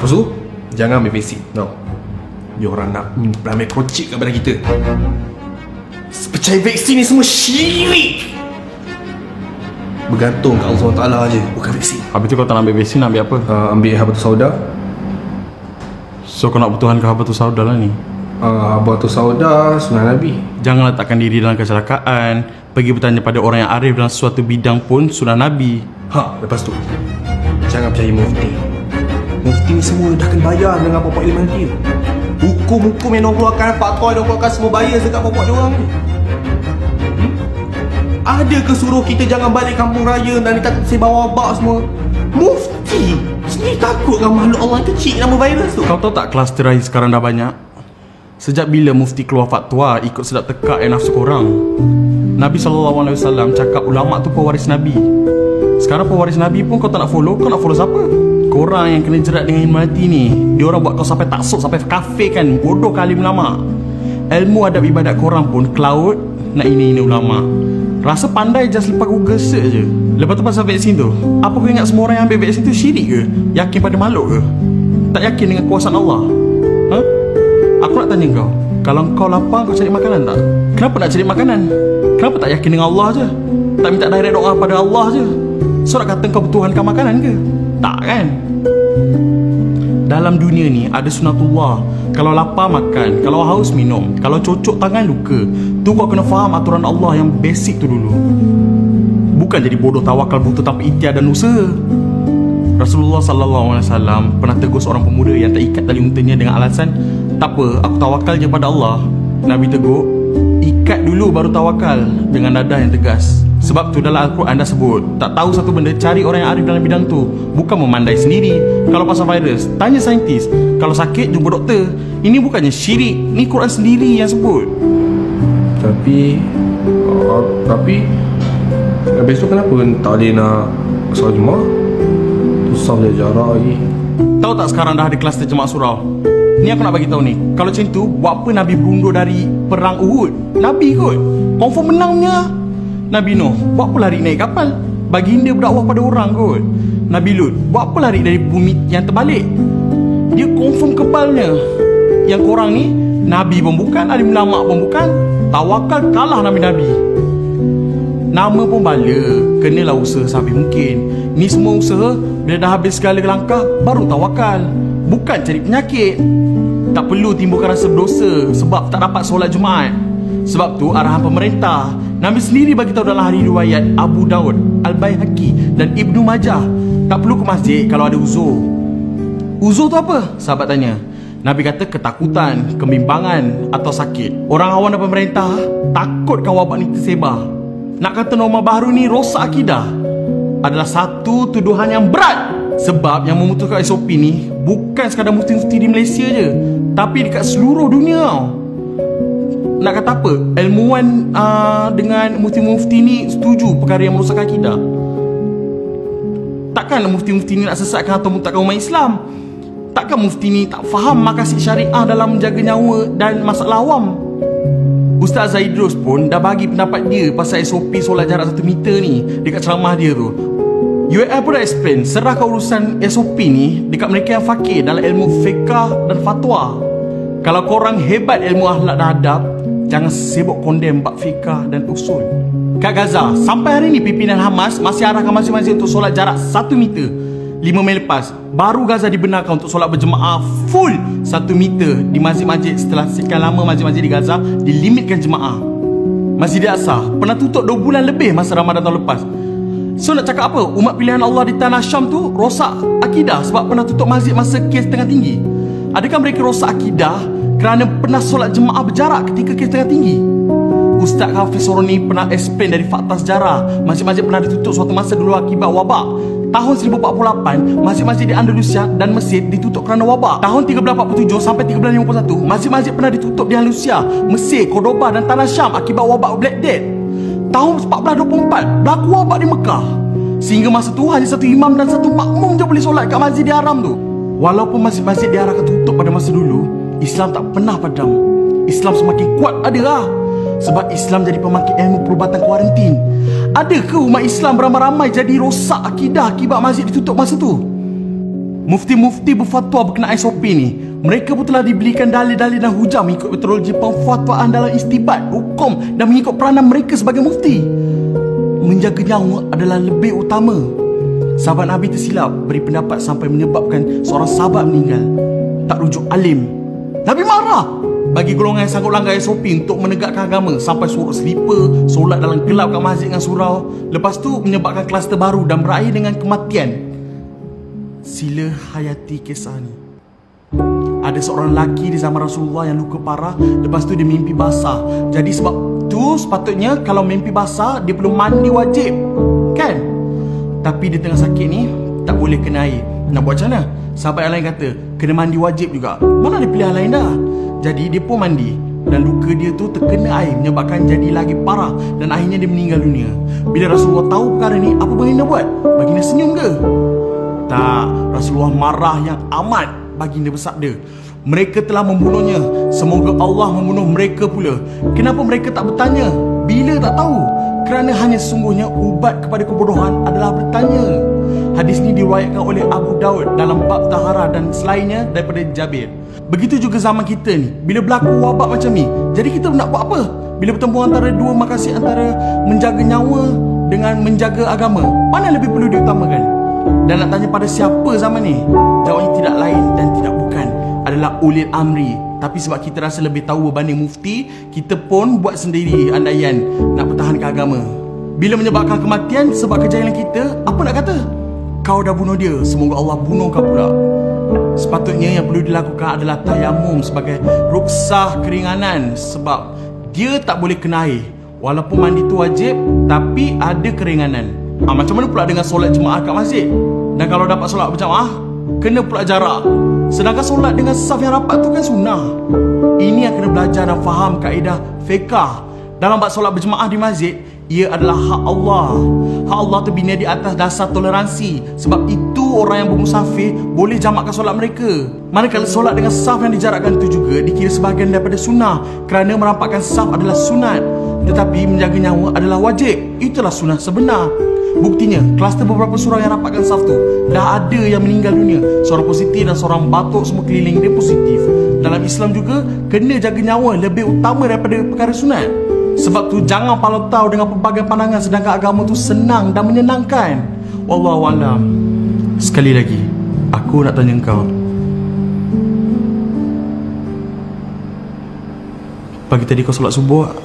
Lepas tu, jangan ambil vaksin. No. Dia orang nak ambil krocik kat badan kita. Percaya vaksin ni semua syirik. Bergantung kat Allah Ta'ala je, bukan vaksin. Habis tu kau tak nak ambil vaksin, nak ambil apa? Ambil habatus sauda. So kau nak bertuhan ke habatus sauda lah ni? Habatus sauda sunnah Nabi. Jangan letakkan diri dalam kecelakaan. Pergi bertanya pada orang yang arif dalam suatu bidang pun sunnah Nabi. Lepas tu, jangan percaya mufti. Mufti ni semua dah kena bayar dengan pokok ilmu dia. Hukum-hukum yang diorang keluarkan, fatwa yang diorang keluarkan, semua bayar dekat pokok diorang ni. Ada ke suruh kita jangan balik kampung raya dan kita sebar wabak semua? Mufti sendiri takut dengan makhluk Allah kecil nama virus tu. Kau tahu tak kluster raya sekarang dah banyak? Sejak bila mufti keluar fatwa ikut sedap tekak yang nafsu korang? Nabi SAW cakap ulama tu pewaris Nabi. Sekarang pewaris Nabi pun kau tak nak follow. Kau nak follow siapa? Korang yang kena jerat dengan ilmu hati ni. Diorang buat kau sampai taksub, sampai kafir kan. Bodoh kali ulama. Ilmu adab ibadat korang pun cloud nak ini ulama. Rasa pandai just lepas Google search je. Lepas tu pasal vaksin tu, apa kau ingat semua orang yang ambil vaksin tu syirik ke? Yakin pada makhluk ke? Tak yakin dengan kuasaan Allah? Aku nak tanya kau, kalau kau lapar kau cari makanan tak? Kenapa nak cari makanan? Kenapa tak yakin dengan Allah je? Tak minta direct doa pada Allah je? So nak kata kau bertuhankan makanan ke? Tak kan? Dalam dunia ni ada sunatullah. Kalau lapar makan, kalau haus minum, kalau cocok tangan luka. Tu kau kena faham aturan Allah yang basic tu dulu. Bukan jadi bodoh tawakal buta tanpa ikhtiar dan usaha. Rasulullah SAW pernah tegur seorang pemuda yang tak ikat tali untanya dengan alasan, tak apa, aku tawakal je pada Allah. Nabi tegur, ikat dulu baru tawakal, dengan nada yang tegas. Sebab tu dalam Al-Quran dah sebut, tak tahu satu benda, cari orang yang arif dalam bidang tu. Bukan memandai sendiri. Kalau pasal virus, tanya saintis. Kalau sakit, jumpa doktor. Ini bukannya syirik, ni Quran sendiri yang sebut. Tapi besok kenapa tak boleh nak solat Jumaat? Susah je jarak lagi. Tahu tak sekarang dah ada kluster jemaah surau? Ni aku nak bagi tahu ni. Kalau macam tu, buat apa Nabi berundur dari perang Uhud? Nabi kot. Confirm menangnya. Nabi Nuh, buat apa lari naik kapal? Baginda berdakwah pada orang kot. Nabi Lut, buat apa lari dari bumi yang terbalik? Dia confirm kebalnya. Yang korang ni, Nabi pun bukan, alim ulama pun bukan. Tawakal kalah Nabi-Nabi. Nama pun bala, kenalah usaha sampai mungkin. Ni semua usaha, bila dah habis segala langkah, baru tawakal. Bukan cari penyakit. Tak perlu timbulkan rasa berdosa sebab tak dapat solat Jumaat. Sebab tu arahan pemerintah. Nabi sendiri bagi tahu dalam hadis riwayat Abu Daud, Al-Baihaqi dan Ibnu Majah, tak perlu ke masjid kalau ada uzur. Uzur tu apa? Sahabat tanya. Nabi kata ketakutan, kebimbangan atau sakit. Orang awam dan pemerintah takutkan wabak ni tersebar. Nak kata norma baru ni rosak akidah adalah satu tuduhan yang berat. Sebab yang memutuskan SOP ni bukan sekadar mufti-mufti di Malaysia je, tapi dekat seluruh dunia. Nak kata apa? Ilmuwan dengan mufti-mufti ni setuju perkara yang merosakkan akidah. Takkan mufti-mufti ni nak sesatkan atau mutakkan umat Islam. Takkan mufti ni tak faham maqasid syariah dalam menjaga nyawa dan masalah awam. Ustaz Zaidrus pun dah bagi pendapat dia pasal SOP solat jarak 1 meter ni dekat ceramah dia tu. UAL pun dah explain, serahkan urusan SOP ni dekat mereka yang fakir dalam ilmu fiqah dan fatwa. Kalau korang hebat ilmu akhlak dan adab, jangan sibuk kondem bab fiqah dan usul. Kat Gaza, sampai hari ni pimpinan Hamas masih arahkan masing-masing untuk solat jarak 1 meter. 5 mei lepas, baru Gaza dibenarkan untuk solat berjemaah full 1 meter di masjid-masjid setelah sekian lama masjid-masjid di Gaza dilimitkan jemaah. Masjid Al-Aqsa pernah tutup 2 bulan lebih masa Ramadan tahun lepas. So nak cakap apa? Umat pilihan Allah di tanah Syam tu rosak akidah sebab pernah tutup masjid masa kes tengah tinggi. Adakah mereka rosak akidah kerana pernah solat jemaah berjarak ketika kes tengah tinggi? Ustaz Hafiz Soroni pernah explain dari fakta sejarah. Masjid-masjid pernah ditutup suatu masa dulu akibat wabak. Tahun 1048, masjid-masjid di Andalusia dan Mesir ditutup kerana wabak. Tahun 1347 sampai 1351, masjid-masjid pernah ditutup di Andalusia, Mesir, Cordoba dan tanah Syam akibat wabak Black Death. Tahun 1424, berlaku wabak di Mekah. Sehingga masa tu hanya satu imam dan satu makmum je boleh solat kat Masjidil Haram tu. Walaupun masjid-masjid diarahkan tutup pada masa dulu, Islam tak pernah padam. Islam semakin kuat adalah sebab Islam jadi pembangkit ilmu perubatan kuarantin. Ada ke umat Islam beramai-ramai jadi rosak akidah akibat masjid ditutup masa tu? mufti-mufti berfatwa berkenaan SOP ni, mereka pun telah diberikan dalil-dalil dan hujah mengikut metodologi pemfatwaan dalam istibat hukum dan mengikut peranan mereka sebagai mufti. Menjaga nyawa adalah lebih utama. Sahabat Nabi tersilap beri pendapat sampai menyebabkan seorang sahabat meninggal. Tak rujuk alim. Nabi marah bagi golongan yang sanggup langgar SOP untuk menegakkan agama sampai suruh slipper, solat dalam gelap kat masjid dengan surau. Lepas tu menyebabkan kluster baru dan berakhir dengan kematian. Sila hayati kisah ni. Ada seorang lelaki di zaman Rasulullah yang luka parah. Lepas tu dia mimpi basah. Jadi sebab tu sepatutnya kalau mimpi basah dia perlu mandi wajib, kan? Tapi dia tengah sakit ni tak boleh kena air. Nak buat macam mana? Sahabat yang lain kata kena mandi wajib juga. Mana ada pilihan lain dah. Jadi dia pun mandi dan luka dia tu terkena air menyebabkan jadi lagi parah dan akhirnya dia meninggal dunia. Bila Rasulullah tahu perkara ni, apa baginda buat? Baginda senyum ke? Tak. Rasulullah marah yang amat. Baginda bersabda, mereka telah membunuhnya, semoga Allah membunuh mereka pula. Kenapa mereka tak bertanya? Bila tak tahu? Kerana hanya sesungguhnya ubat kepada kebodohan adalah bertanya. Hadis ni diriwayatkan oleh Abu Daud dalam bab taharah dan selainnya daripada Jabir. Begitu juga zaman kita ni, bila berlaku wabak macam ni, jadi kita nak buat apa? Bila bertemu antara dua makasih antara menjaga nyawa dengan menjaga agama, mana lebih perlu diutamakan? Dan nak tanya pada siapa zaman ni? Jawabnya tidak lain dan tidak bukan adalah ulil amri. Tapi sebab kita rasa lebih tahu berbanding mufti, kita pun buat sendiri andaian nak pertahankan agama. Bila menyebabkan kematian sebab kejahilan kita, apa nak kata? Kau dah bunuh dia, semoga Allah bunuh kau pula. Sepatutnya yang perlu dilakukan adalah tayamum sebagai ruksah keringanan, sebab dia tak boleh kena air. Walaupun mandi tu wajib, tapi ada keringanan. Macam mana pula dengan solat jemaah kat masjid? Dan kalau dapat solat berjamaah, kena pula jarak. Sedangkan solat dengan saf yang rapat tu kan sunnah. Ini yang kena belajar dan faham kaedah fiqah. Dalam bab solat berjemaah di masjid, ia adalah hak Allah. Hak Allah terbina di atas dasar toleransi. Sebab itu orang yang bermusafir boleh jamakkan solat mereka. Manakala solat dengan saf yang dijarakkan itu juga dikira sebahagian daripada sunnah, kerana merampakkan saf adalah sunat. Tetapi menjaga nyawa adalah wajib. Itulah sunnah sebenar. Buktinya, kluster beberapa surau yang rapatkan saf tu, dah ada yang meninggal dunia. Seorang positif dan seorang batuk semua keliling dia positif. Dalam Islam juga, kena jaga nyawa lebih utama daripada perkara sunat. Sebab tu jangan palau tahu dengan pelbagai pandangan, sedangkan agama tu senang dan menyenangkan. Wallahualam. Sekali lagi, aku nak tanya engkau, pagi tadi kau solat subuh tak?